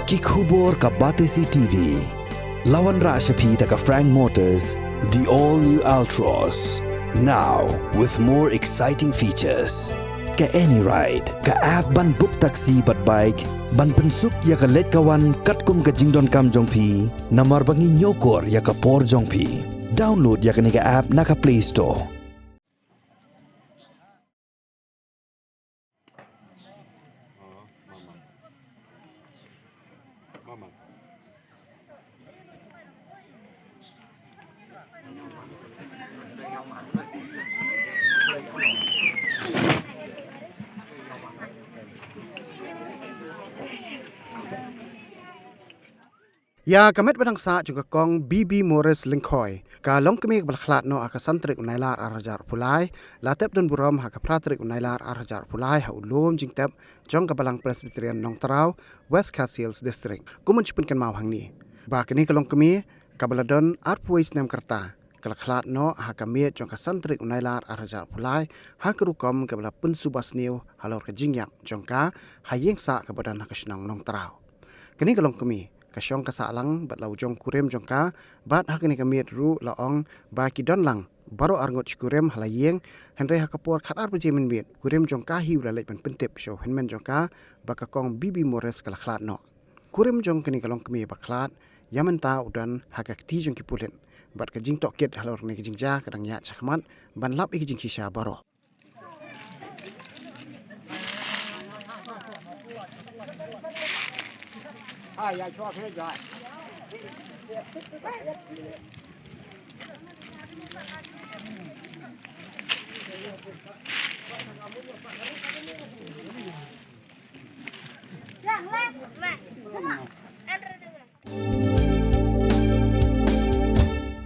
Kikubor ka Batesi TV. Lawan Rashapi ka Frank Motors, the all-new Altros. Now, with more exciting features. Ka Any Ride, ka app ban book taxi bat bike, ban pensuk ya ka let kawan katkum ka jingdon kam jongpi, namar bangi nyokor ya ka por jongpi. Download ya ka nika app na ka Play Store. Ya kamet badang sa juga kong BB Morris Linkoy. Ka long kemi balkhlat no akasantrik unailar arajar pulai. Latep dan buram haka pratrik unailar arajar pulai ha ulum jingtep jong kabalang Presbyterian Nong Tarau, West Cassils District. Kumun cipin kan mau hang ni. Ba kini kalong kemi kabaladon arpuis nem kerta. Kalaklat no haka miet jong kasantrik unailar arajar pulai haka rukom kabala pensubas niu halor ka jingyap jong ka hayeng sa kabadan hakasinang Nong Tarau. Kini kalong kemi kasyong kasalang bat lau jong kurem jong ka bat hakini kamiet ru laong ba kidon lang baro arngot kurem halayeng henry hakapor khatar pejemin miet kurem jong ka hiu lalai pen pentip show henmen jong ka bakakong BB Morris kalaklat no kurem jong kini kalong kami baklat yaman ta udan hakak ti jong kipulen bat ka jing toket halor ne jing ja kadang ya chakmat ban lap ik jing shisha baro ya cho thế rồi. Lạng lạng.